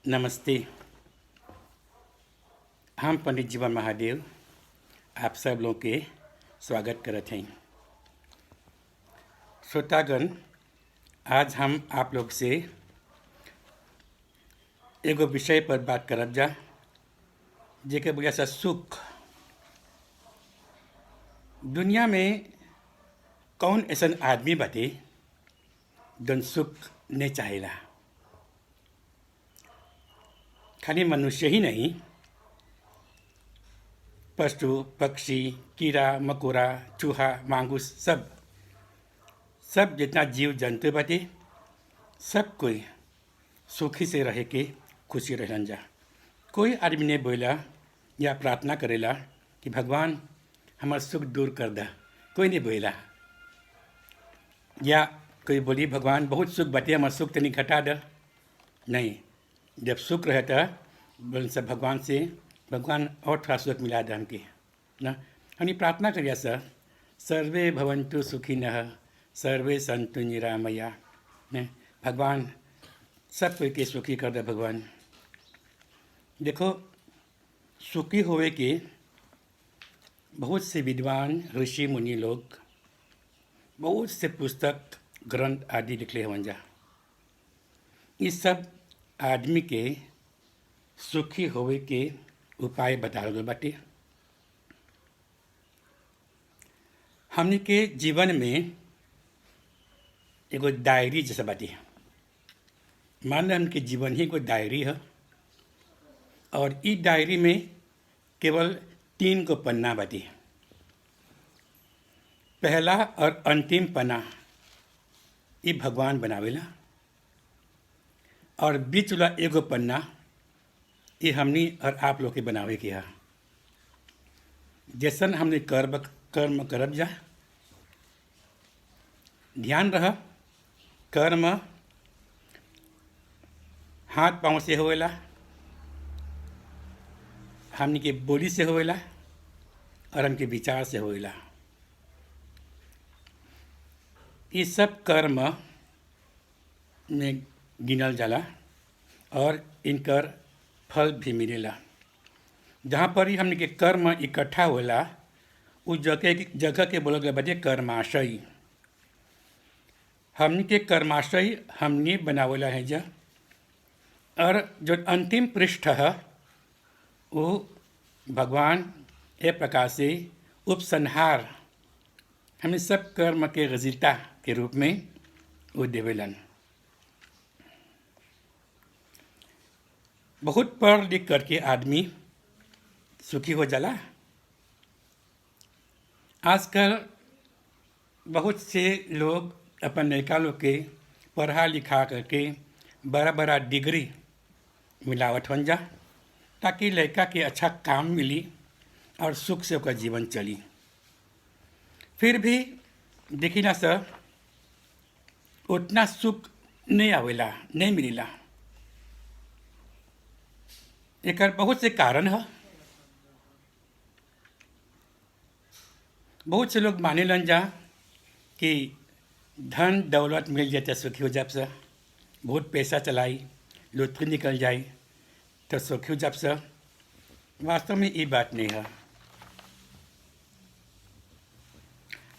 नमस्ते। हम पंडित जीवन महादेव आप सब लोग के स्वागत करत हैं। श्रोतागण, आज हम आप लोग से एगो विषय पर बात करब जा जेके बोलिया सा सुख। दुनिया में कौन ऐसा आदमी बाटे जौन सुख नहीं चाहेला। खाली मनुष्य ही नहीं, पशु पक्षी कीड़ा मकोड़ा चूहा मांगूस सब जितना जीव जंतु बाटे सब कोई सुखी से रहे के खुशी रहन जा। कोई आदमी ने बोला या प्रार्थना करेला कि भगवान हमार सुख दूर कर दा, कोई नहीं बोला। या कोई बोली भगवान बहुत सुख बाटे हमार सुख तनी घटा दा, नहीं। जब सुख रहता बोल सब भगवान से भगवान और थोड़ा सुख मिला दे हमके ना। हमने प्रार्थना करिया सर, सर्वे भवन्तु सुखिनः सर्वे सन्तु निरामया। ने भगवान सब कोई के सुखी कर दे। भगवान देखो, सुखी होवे के बहुत से विद्वान ऋषि मुनि लोग बहुत से पुस्तक ग्रंथ आदि लिखले हवन जा। इस सब आदमी के सुखी होवे के उपाय बतावल गइल बाटे। हमनी के जीवन में एगो डायरी जैसा बाटे। मान लो हमके जीवन ही एगो डायरी है और ई डायरी में केवल 3 गो पन्ना बाटे। पहला और अंतिम पन्ना ये भगवान बनावेला और बीच वाला एगो पन्ना ये हमनी और आप लोग के बनावे के है। जैसन हमने कर्म करब जा, ध्यान रह, कर्म हाथ पाँव से होवेला, हमनी के बोली से होवेला और हमके विचार से होवेला। ये सब कर्म में गिनल जाला और इनकर फल भी मिलेला। जहाँ पर ही हमने के कर्म इकट्ठा होला उस जगह के बोलल गए बाटे कर्माशय। हमने के कर्माशय हमने बनावेला है जा। और जो अंतिम पृष्ठ है वो भगवान ए प्रकार से उपसंहार हमें सब कर्म के गजिता के रूप में वो देवेलन। बहुत पढ़ लिख करके आदमी सुखी हो जाला। आजकल बहुत से लोग अपन लड़का लोग के पढ़ा लिखा करके बड़ा बड़ा डिग्री मिलावट बन जा ताकि लड़का के अच्छा काम मिली और सुख से उसका जीवन चली। फिर भी देखी ना सर, उतना सुख नहीं आवेला, नहीं मिलेला। एक बहुत से कारण है। बहुत से लोग माने लन जा कि धन दौलत मिल जाते सुखी हो जाब से, बहुत पैसा चलाई लुत्फी निकल जाए तो सुखी हो जाब से। वास्तव में ये बात नहीं है।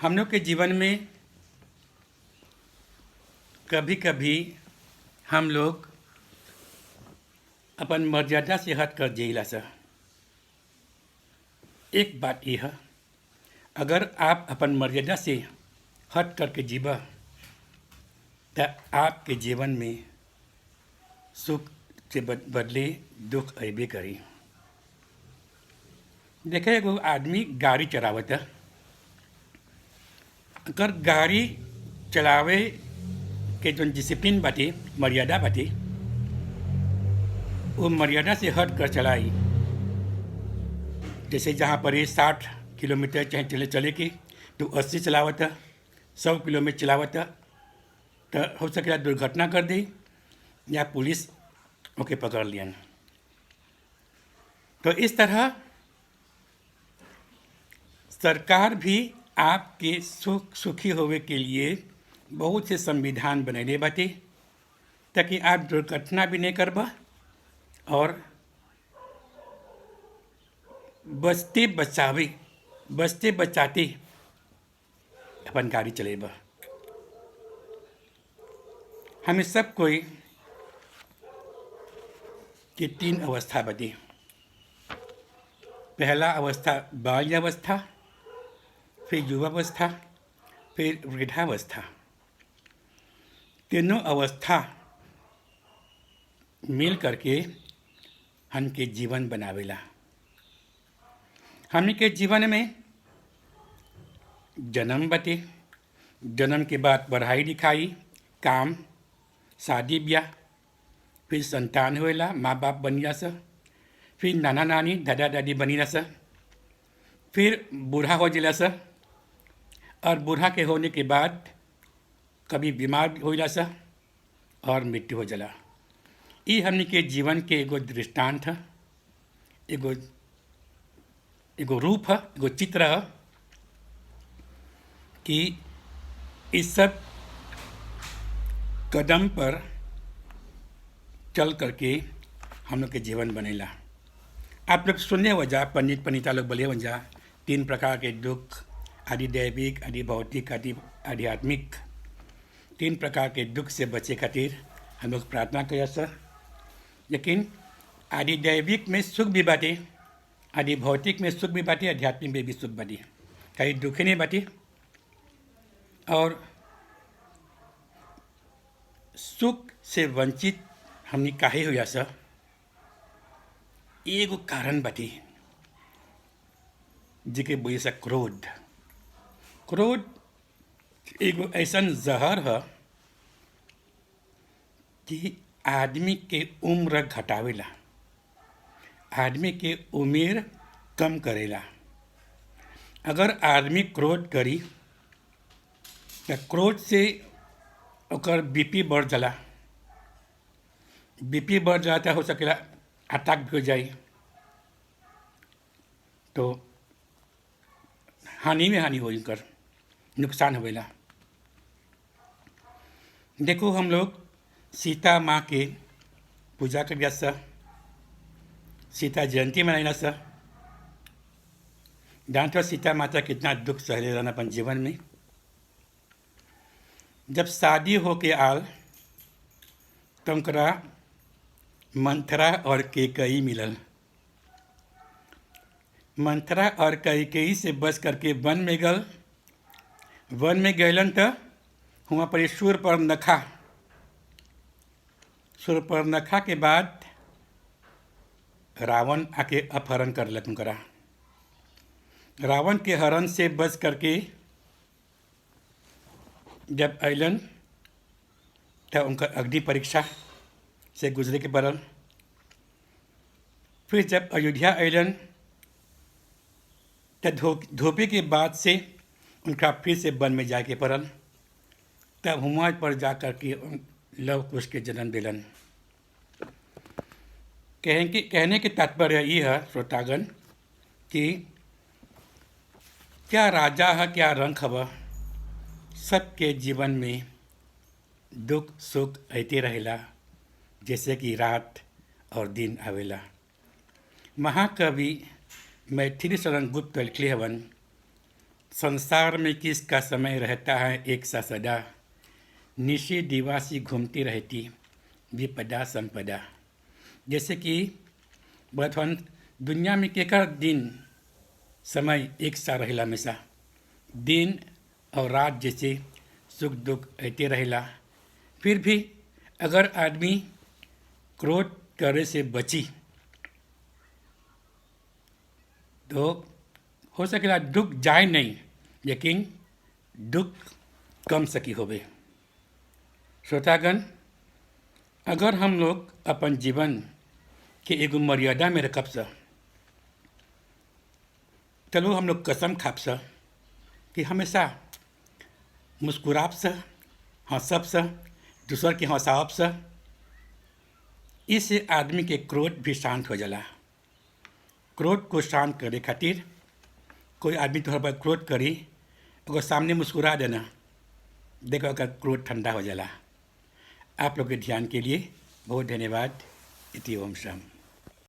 हम लोग के जीवन में कभी कभी हम लोग अपन मर्यादा से हट कर जिला सर। एक बात यह है, अगर आप अपन मर्यादा से हट करके जीवा तो आपके जीवन में सुख से बदले दुख अबे करी। देखे एगो आदमी गाड़ी चलावत है। अगर गाड़ी चलावे के जो डिसिप्लिन बाटे, मर्यादा बाटे, वो मर्यादा से हट कर चलाई। जैसे जहाँ पर ये 60 किलोमीटर चाहे चले के तो 80 चलावत है, 100 किलोमीटर चलावत है तो हो सकेला दुर्घटना कर दी या पुलिस ओके पकड़ लियन। तो इस तरह सरकार भी आपके सुखी होवे के लिए बहुत से संविधान बनैले बाटे ताकि आप दुर्घटना भी नहीं करबा और बचते बचाते अपन गाड़ी चलेबा। हमें सब कोई के 3 अवस्था बदे। पहला अवस्था बाल्यावस्था, फिर युवावस्था, फिर वृद्धावस्था। तीनों अवस्था मिल करके हमके जीवन बनावेला। हमके जीवन में जन्म बटे, जन्म के बाद पढ़ाई लिखाई, काम, शादी ब्याह, फिर संतान होएला, माँ बाप बनिया स, फिर नाना नानी दादा दादी बनिला स, फिर बूढ़ा हो जिला स, और बूढ़ा के होने के बाद कभी बीमार होइला स और मृत्यु हो जाला। ये हमने के जीवन के एगो दृष्टांत है, एगो रूप है, एगो चित्र है कि इस सब कदम पर चल करके हम लोग के जीवन बनेला। आप लोग सुनने वजह पंडित पंडिता लोग बोले वजह 3 प्रकार के दुख, आदि दैविक, आदि भौतिक, आदि आध्यात्मिक। 3 प्रकार के दुख से बचे खातिर हम लोग प्रार्थना करिए सर। लेकिन आदि दैविक में सुख भी बाटे, आदि भौतिक में सुख भी बाटे, आध्यात्मिक में भी सुख बाटे, कहीं दुख ही नहीं बाटे। और सुख से वंचित हमने काहे हुआ सर, एगो कारण बाटे जिके बोले सा क्रोध। क्रोध एगो ऐसा जहर है कि आदमी के उम्र घटावेला, आदमी के उम्र कम करेला। अगर आदमी क्रोध करी तो क्रोध से ओकर बीपी बढ़ जाला, बीपी बढ़ जाता हो सकेला अटैक भी हो जाए, तो हानि में हानि हो, कर नुकसान होवेला। देखो हम लोग सीता माँ के पूजा करिया सा, सीता जयंती मनाइला सा। जानते हो सीता माता कितना दुख सहले रहना अपन जीवन में। जब शादी होके आल तो उनकरा मंथरा और कैकेयी मिलल। मंथरा और कैकेयी से बच करके वन में गल। वन में गलन तो वहाँ पर शूर्पणखा के बाद रावण आके अपहरण कर लग उनकरा। रावण के हरण से बच करके जब अलन तो उनका अग्नि परीक्षा से गुजरे के पड़ल। फिर जब अयोध्या अलन तो धोबी के बाद से उनका फिर से वन में जाके पड़ल। तब हुआ पर जा कर के लव कुश के जन्म दिलन। कहने के तात्पर्य ये है श्रोतागण कि क्या राजा है क्या रंक हवा, सबके जीवन में दुख सुख आते रहेला, जैसे कि रात और दिन आवेला। महाकवि मैथिली शरण गुप्त लिखले हवन, संसार में किसका समय रहता है एक सा सदा, निशी दिवासी घूमती रहती विपदा संपदा। जैसे कि बतवन दुनिया में केकर दिन समय एक सा रहेला, हमेशा दिन और रात जैसे सुख दुख आते रहेला। फिर भी अगर आदमी क्रोध करे से बची तो हो सकेला दुख जाए नहीं, लेकिन दुख कम सकी होवे। श्रोतागण, अगर हम लोग अपन जीवन के एगो मर्यादा में रखब सा, चलो हम लोग कसम खाप सा कि हमेशा मुस्कुराब सा, हंसब सा, दूसर के हंसाब सा, इससे आदमी के क्रोध भी शांत हो जाला। क्रोध को शांत करे खातिर कोई आदमी तोहर पर क्रोध करी, अगर सामने मुस्कुरा देना, देखो अगर क्रोध ठंडा हो जाला। आप लोग के ध्यान के लिए बहुत धन्यवाद। इति ओम शाम।